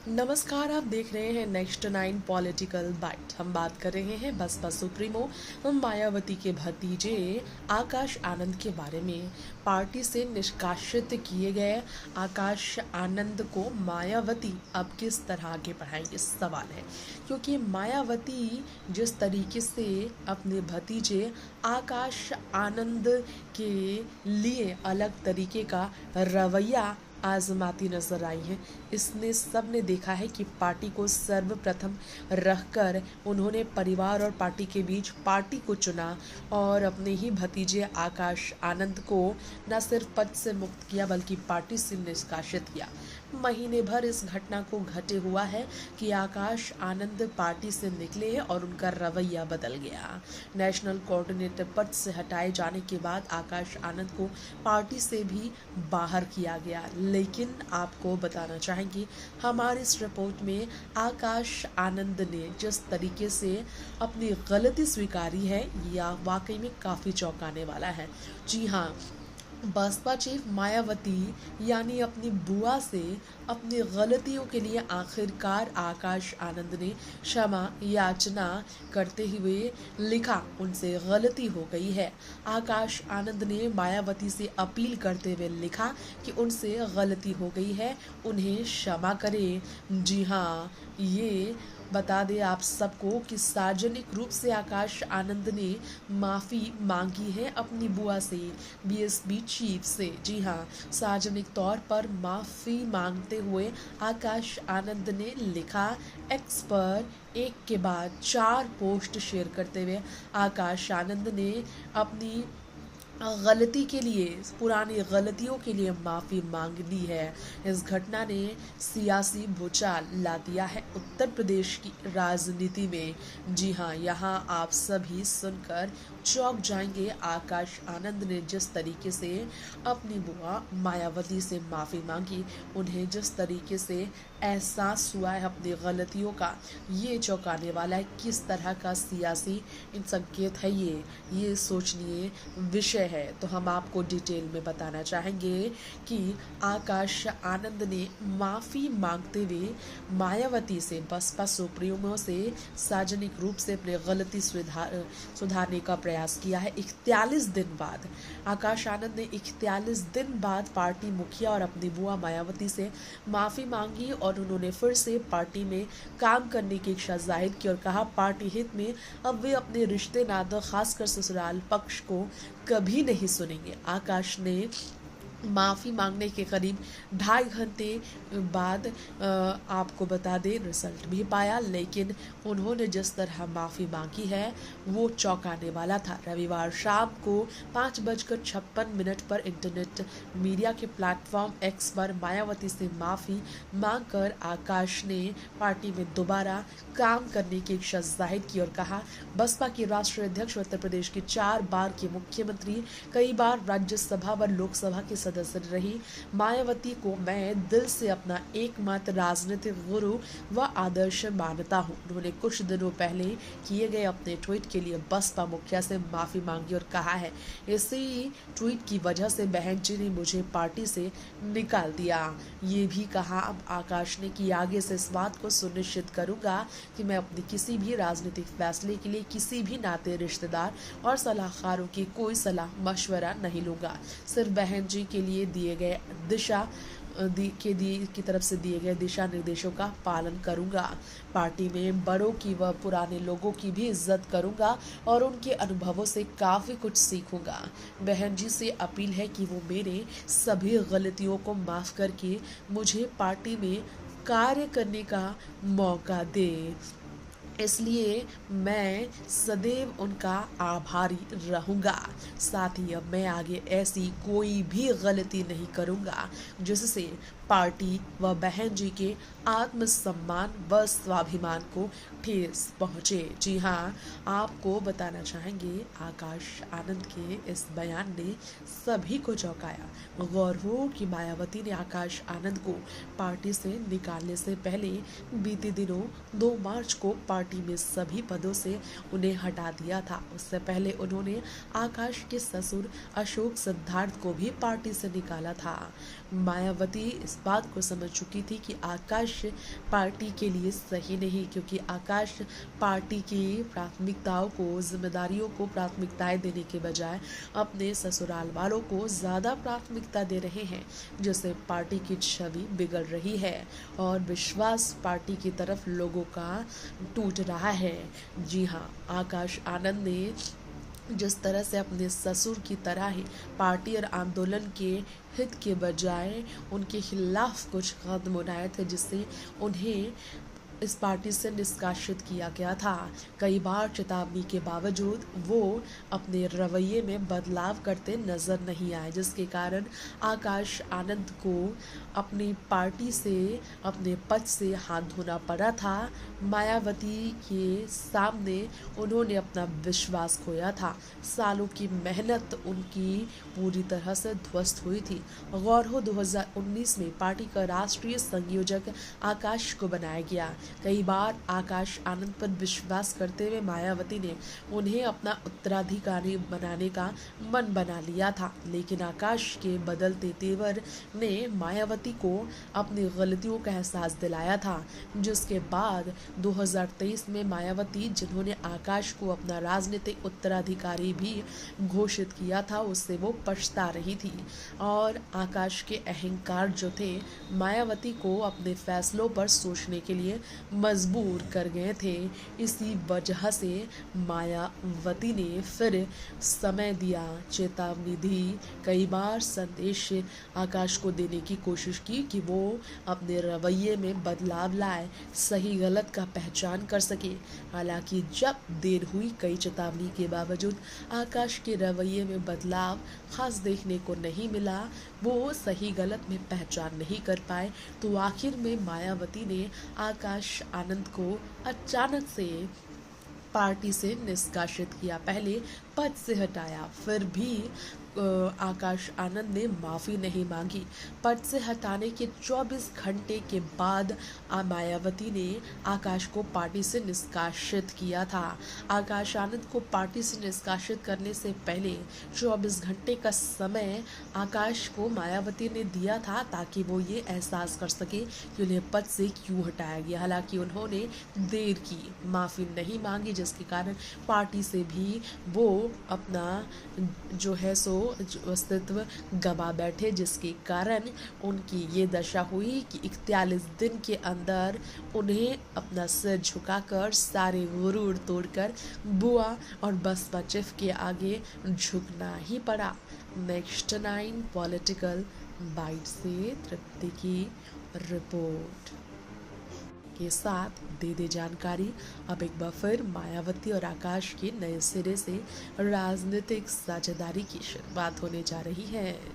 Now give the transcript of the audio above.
नमस्कार, आप देख रहे हैं नेक्स्ट 9 पॉलिटिकल बाइट। हम बात कर रहे हैं बसपा सुप्रीमो मायावती के भतीजे आकाश आनंद के बारे में। पार्टी से निष्कासित किए गए आकाश आनंद को मायावती अब किस तरह आगे बढ़ाएंगे, सवाल है। क्योंकि मायावती जिस तरीके से अपने भतीजे आकाश आनंद के लिए अलग तरीके का रवैया आजमाती नजर आई है, इसने सबने देखा है कि पार्टी को सर्वप्रथम रखकर उन्होंने परिवार और पार्टी के बीच पार्टी को चुना और अपने ही भतीजे आकाश आनंद को न सिर्फ पद से मुक्त किया बल्कि पार्टी से निष्कासित किया। महीने भर इस घटना को घटे हुआ है कि आकाश आनंद पार्टी से निकले और उनका रवैया बदल गया। नेशनल कोऑर्डिनेटर पद से हटाए जाने के बाद आकाश आनंद को पार्टी से भी बाहर किया गया। लेकिन आपको बताना चाहेंगे, हमारी इस रिपोर्ट में आकाश आनंद ने जिस तरीके से अपनी गलती स्वीकारी है, यह वाकई में काफ़ी चौंकाने वाला है। जी हाँ, बसपा चीफ मायावती यानी अपनी बुआ से अपनी गलतियों के लिए आखिरकार आकाश आनंद ने क्षमा याचना करते हुए लिखा, उनसे गलती हो गई है। आकाश आनंद ने मायावती से अपील करते हुए लिखा कि उनसे गलती हो गई है, उन्हें क्षमा करें। जी हाँ, ये बता दें आप सबको कि सार्वजनिक रूप से आकाश आनंद ने माफ़ी मांगी है अपनी बुआ से, बीएसपी चीफ से। जी हाँ, सार्वजनिक तौर पर माफ़ी मांगते हुए आकाश आनंद ने लिखा, एक्स पर एक के बाद 4 पोस्ट शेयर करते हुए आकाश आनंद ने अपनी गलती के लिए, पुरानी गलतियों के लिए माफ़ी मांग ली है। इस घटना ने सियासी भूचाल ला दिया है उत्तर प्रदेश की राजनीति में। जी हाँ, यहाँ आप सभी सुनकर चौंक जाएंगे। आकाश आनंद ने जिस तरीके से अपनी बुआ मायावती से माफ़ी मांगी, उन्हें जिस तरीके से एहसास हुआ है अपनी गलतियों का, ये चौंकाने वाला है। किस तरह का सियासी संकेत है ये सोचनीय विषय है। तो हम आपको डिटेल में बताना चाहेंगे कि आकाश आनंद ने माफ़ी मांगते हुए मायावती से, बसपा सुप्रीमो से सार्वजनिक रूप से अपनी गलती सुधारने का प्रयास किया है। 41 दिन बाद आकाश आनंद ने 41 दिन बाद पार्टी मुखिया और अपनी बुआ मायावती से माफ़ी मांगी और उन्होंने फिर से पार्टी में काम करने की इच्छा जाहिर की और कहा, पार्टी हित में अब वे अपने रिश्ते नातों खासकर ससुराल पक्ष को कभी नहीं सुनेंगे। आकाश ने माफ़ी मांगने के करीब 2.5 घंटे बाद आपको बता दें रिजल्ट भी पाया, लेकिन उन्होंने जिस तरह माफ़ी मांगी है वो चौंकाने वाला था। रविवार शाम को 5:56 पर इंटरनेट मीडिया के प्लेटफॉर्म एक्स पर मायावती से माफ़ी मांगकर आकाश ने पार्टी में दोबारा काम करने की इच्छा जाहिर की और कहा, बसपा की राष्ट्रीय अध्यक्ष, उत्तर प्रदेश की 4 बार की मुख्यमंत्री, कई बार राज्यसभा व लोकसभा की सदस्य रही मायावती को मैं दिल से अपना एकमात्र राजनीतिक गुरु व आदर्श मानता हूँ। उन्होंने कुछ दिनों पहले किए गए अपने ट्वीट के लिए बसपा मुखिया से माफ़ी मांगी और कहा है, इसी ट्वीट की वजह से बहन जी ने मुझे पार्टी से निकाल दिया। ये भी कहा अब आकाश ने कि आगे से इस बात को सुनिश्चित करूँगा कि मैं अपनी किसी भी राजनीतिक फैसले के लिए किसी भी नाते, रिश्तेदार और सलाहकारों की कोई सलाह मशवरा नहीं लूँगा। सिर्फ बहन जी के लिए दिए गए की तरफ से दिए गए दिशा निर्देशों का पालन करूंगा। पार्टी में बड़ों की व पुराने लोगों की भी इज्जत करूंगा और उनके अनुभवों से काफ़ी कुछ सीखूंगा। बहन जी से अपील है कि वो मेरे सभी गलतियों को माफ़ करके मुझे पार्टी में कार्य करने का मौका दे, इसलिए मैं सदैव उनका आभारी रहूँगा। साथ ही अब मैं आगे ऐसी कोई भी गलती नहीं करूँगा जिससे पार्टी व बहन जी के आत्मसम्मान व स्वाभिमान को ठेस पहुँचे। जी हाँ, आपको बताना चाहेंगे, आकाश आनंद के इस बयान ने सभी को चौंकाया। गौर हो कि मायावती ने आकाश आनंद को पार्टी से निकालने से पहले बीते दिनों 2 मार्च को पार्टी में सभी पदों से उन्हें हटा दिया था। उससे पहले उन्होंने आकाश के ससुर अशोक सिद्धार्थ को भी पार्टी से निकाला था। मायावती इस इस बात को समझ चुकी थी कि आकाश पार्टी के लिए सही नहीं, क्योंकि आकाश पार्टी की प्राथमिकताओं को, जिम्मेदारियों को प्राथमिकताएं देने के बजाय अपने ससुराल वालों को ज़्यादा प्राथमिकता दे रहे हैं, जिससे पार्टी की छवि बिगड़ रही है और विश्वास पार्टी की तरफ लोगों का टूट रहा है। जी हाँ, आकाश आनंद ने जिस तरह से अपने ससुर की तरह ही पार्टी और आंदोलन के हित के बजाय उनके खिलाफ कुछ कदम उठाए थे, जिससे उन्हें इस पार्टी से निष्कासित किया गया था। कई बार चेतावनी के बावजूद वो अपने रवैये में बदलाव करते नजर नहीं आए, जिसके कारण आकाश आनंद को अपनी पार्टी से, अपने पद से हाथ धोना पड़ा था। मायावती के सामने उन्होंने अपना विश्वास खोया था। सालों की मेहनत उनकी पूरी तरह से ध्वस्त हुई थी। गौर हो 2019 में पार्टी का राष्ट्रीय संयोजक आकाश को बनाया गया। कई बार आकाश आनंद पर विश्वास करते हुए मायावती ने उन्हें अपना उत्तराधिकारी बनाने का मन बना लिया था, लेकिन आकाश के बदलते तेवर ने मायावती को अपनी गलतियों का एहसास दिलाया था, जिसके बाद 2023 में मायावती, जिन्होंने आकाश को अपना राजनीतिक उत्तराधिकारी भी घोषित किया था, उससे वो पछता रही थी और आकाश के अहंकार जो थे मायावती को अपने फैसलों पर सोचने के लिए मजबूर कर गए थे। इसी वजह से मायावती ने फिर समय दिया, चेतावनी दी, कई बार संदेश आकाश को देने की कोशिश की कि वो अपने रवैये में बदलाव लाए, सही गलत का पहचान कर सके। हालांकि जब देर हुई, कई चेतावनी के बावजूद आकाश के रवैये में बदलाव खास देखने को नहीं मिला, वो सही गलत में पहचान नहीं कर पाए, तो आखिर में मायावती ने आकाश आनंद को अचानक से पार्टी से निष्कासित किया। पहले पद से हटाया, फिर भी आकाश आनंद ने माफ़ी नहीं मांगी। पद से हटाने के 24 घंटे के बाद मायावती ने आकाश को पार्टी से निष्कासित किया था। आकाश आनंद को पार्टी से निष्कासित करने से पहले 24 घंटे का समय आकाश को मायावती ने दिया था, ताकि वो ये एहसास कर सके कि उन्हें पद से क्यों हटाया गया। हालांकि उन्होंने देर की, माफ़ी नहीं मांगी, जिसके कारण पार्टी से भी वो अपना जो है सो अस्तित्व गवा बैठे, जिसके कारण उनकी ये दशा हुई कि 41 दिन के अंदर उन्हें अपना सिर झुकाकर, सारे गुरूर तोड़कर बुआ और बसपा चिफ के आगे झुकना ही पड़ा। नेक्स्ट 9 पॉलिटिकल बाइट से तृप्ति की रिपोर्ट के साथ दे जानकारी। अब एक बार फिर मायावती और आकाश की नए सिरे से राजनीतिक साझेदारी की शुरुआत होने जा रही है।